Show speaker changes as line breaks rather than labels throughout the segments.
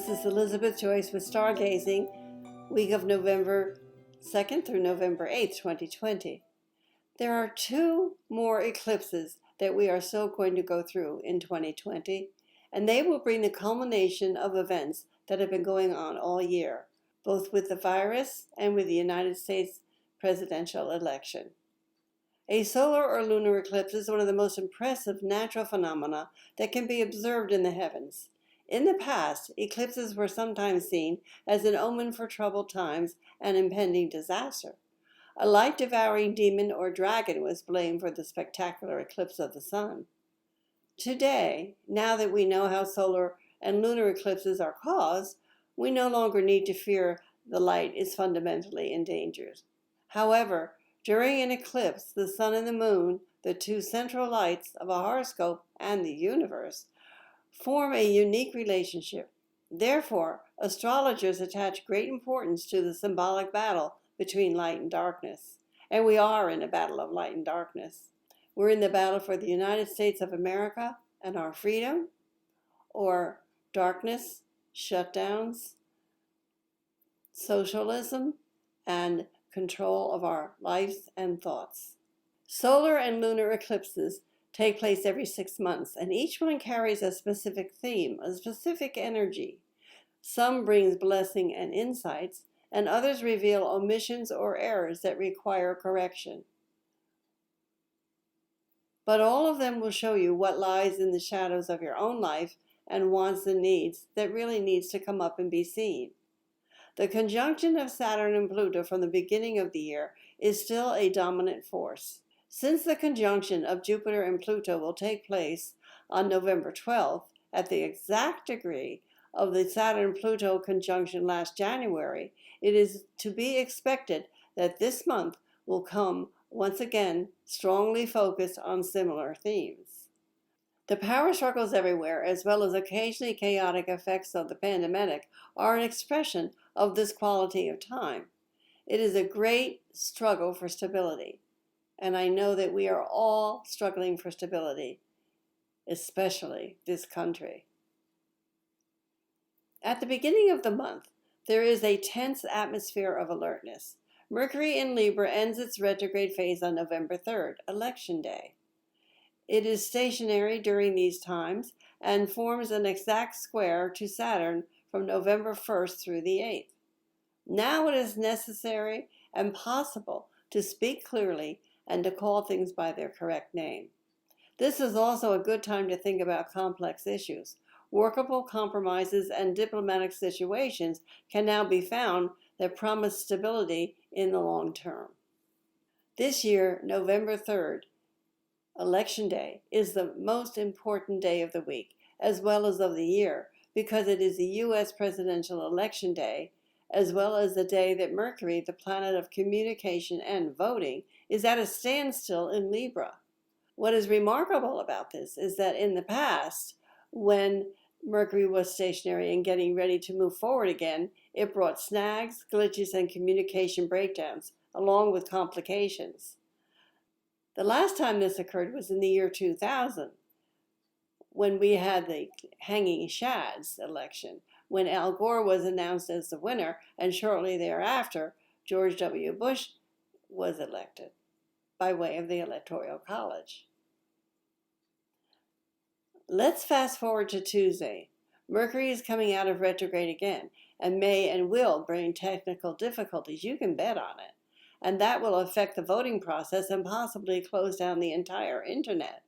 This is Elizabeth Joyce with Stargazing, week of November 2nd through November 8th, 2020. There are two more eclipses that we are still going to go through in 2020, and they will bring the culmination of events that have been going on all year, both with the virus and with the United States presidential election. A solar or lunar eclipse is one of the most impressive natural phenomena that can be observed in the heavens. In the past, eclipses were sometimes seen as an omen for troubled times and impending disaster. A light-devouring demon or dragon was blamed for the spectacular eclipse of the sun. Today, now that we know how solar and lunar eclipses are caused, we no longer need to fear the light is fundamentally endangered. However, during an eclipse, the sun and the moon, the two central lights of a horoscope and the universe, form a unique relationship. Therefore, astrologers attach great importance to the symbolic battle between light and darkness. And we are in a battle of light and darkness. We're in the battle for the United States of America and our freedom, or darkness, shutdowns, socialism, and control of our lives and thoughts. Solar and lunar eclipses take place every 6 months, and each one carries a specific theme, a specific energy. Some brings blessing and insights, and others reveal omissions or errors that require correction. But all of them will show you what lies in the shadows of your own life and wants and needs that really needs to come up and be seen. The conjunction of Saturn and Pluto from the beginning of the year is still a dominant force. Since the conjunction of Jupiter and Pluto will take place on November 12th, at the exact degree of the Saturn-Pluto conjunction last January, it is to be expected that this month will come once again strongly focused on similar themes. The power struggles everywhere, as well as occasionally chaotic effects of the pandemic, are an expression of this quality of time. It is a great struggle for stability. And I know that we are all struggling for stability, especially this country. At the beginning of the month, there is a tense atmosphere of alertness. Mercury in Libra ends its retrograde phase on November 3rd, Election Day. It is stationary during these times and forms an exact square to Saturn from November 1st through the 8th. Now it is necessary and possible to speak clearly and to call things by their correct name. This is also a good time to think about complex issues. Workable compromises and diplomatic situations can now be found that promise stability in the long term. This year, November 3rd, Election Day, is the most important day of the week, as well as of the year, because it is the U.S. presidential election day, as well as the day that Mercury, the planet of communication and voting, is at a standstill in Libra. What is remarkable about this is that in the past, when Mercury was stationary and getting ready to move forward again, it brought snags, glitches, and communication breakdowns, along with complications. The last time this occurred was in the year 2000, when we had the hanging chads election, when Al Gore was announced as the winner, and shortly thereafter, George W. Bush was elected by way of the Electoral College. Let's fast forward to Tuesday. Mercury is coming out of retrograde again, and may and will bring technical difficulties. You can bet on it. And that will affect the voting process and possibly close down the entire internet.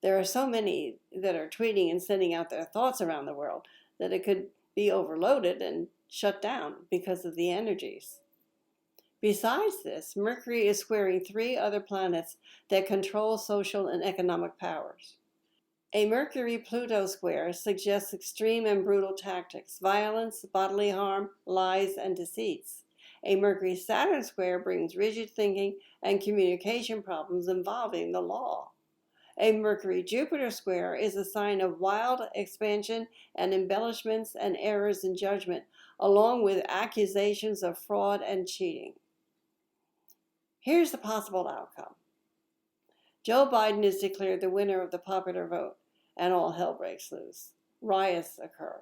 There are so many that are tweeting and sending out their thoughts around the world that it could be overloaded and shut down because of the energies. Besides this, Mercury is squaring 3 other planets that control social and economic powers. A Mercury-Pluto square suggests extreme and brutal tactics, violence, bodily harm, lies, and deceits. A Mercury-Saturn square brings rigid thinking and communication problems involving the law. A Mercury-Jupiter square is a sign of wild expansion and embellishments and errors in judgment, along with accusations of fraud and cheating. Here's the possible outcome. Joe Biden is declared the winner of the popular vote, and all hell breaks loose. Riots occur.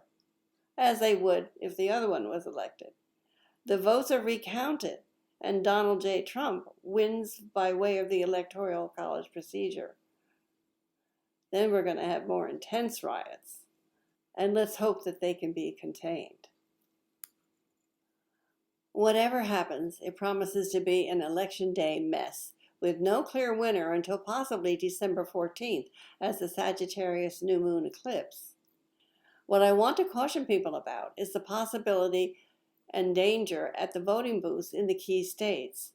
as they would if the other one was elected. The votes are recounted, and Donald J. Trump wins by way of the Electoral College procedure. Then we're going to have more intense riots, and let's hope that they can be contained. Whatever happens, it promises to be an election day mess, with no clear winner until possibly December 14th as the Sagittarius new moon eclipse. What I want to caution people about is the possibility and danger at the voting booths in the key states.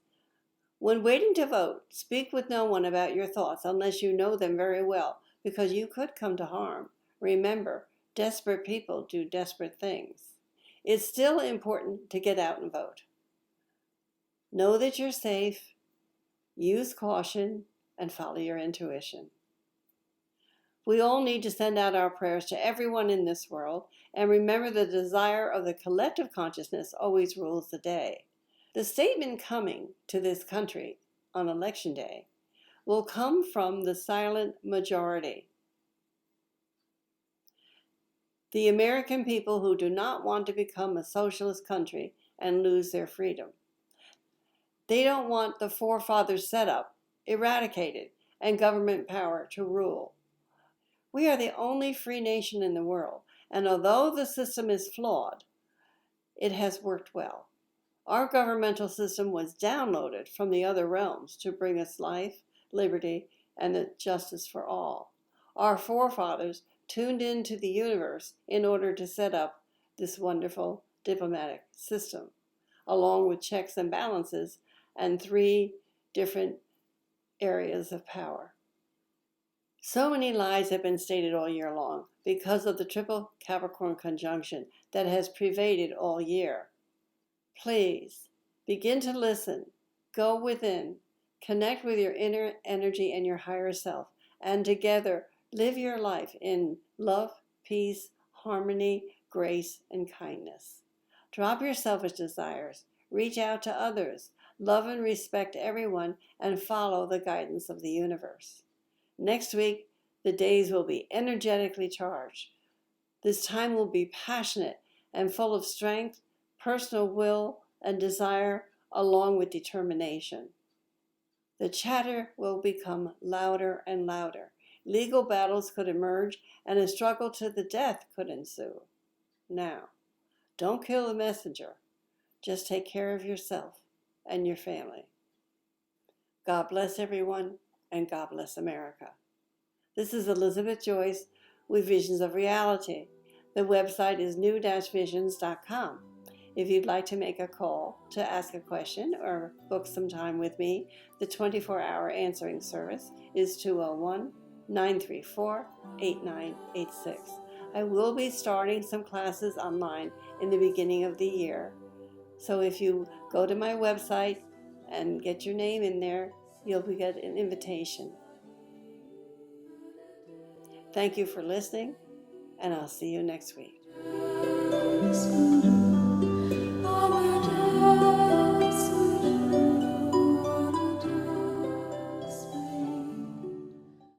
When waiting to vote, speak with no one about your thoughts unless you know them very well, because you could come to harm. Remember, desperate people do desperate things. It's still important to get out and vote. Know that you're safe, use caution, and follow your intuition. We all need to send out our prayers to everyone in this world, and remember the desire of the collective consciousness always rules the day. The statement coming to this country on election day will come from the silent majority. The American people who do not want to become a socialist country and lose their freedom. They don't want the forefathers set up, eradicated, and government power to rule. We are the only free nation in the world, and although the system is flawed, it has worked well. Our governmental system was downloaded from the other realms to bring us life, liberty, and the justice for all. Our forefathers tuned into the universe in order to set up this wonderful diplomatic system, along with checks and balances and 3 different areas of power. So many lies have been stated all year long because of the triple Capricorn conjunction that has pervaded all year. Please, begin to listen, go within, connect with your inner energy and your higher self, and together live your life in love, peace, harmony, grace, and kindness. Drop your selfish desires, reach out to others, love and respect everyone, and follow the guidance of the universe. Next week, the days will be energetically charged. This time will be passionate and full of strength, personal will, and desire, along with determination. The chatter will become louder and louder. Legal battles could emerge, and a struggle to the death could ensue. Now, don't kill the messenger. Just take care of yourself and your family. God bless everyone, and God bless America. This is Elizabeth Joyce with Visions of Reality. The website is new-visions.com. If you'd like to make a call to ask a question or book some time with me, the 24-hour answering service is 201-934-8986. I will be starting some classes online in the beginning of the year. So if you go to my website and get your name in there, you'll get an invitation. Thank you for listening, and I'll see you next week.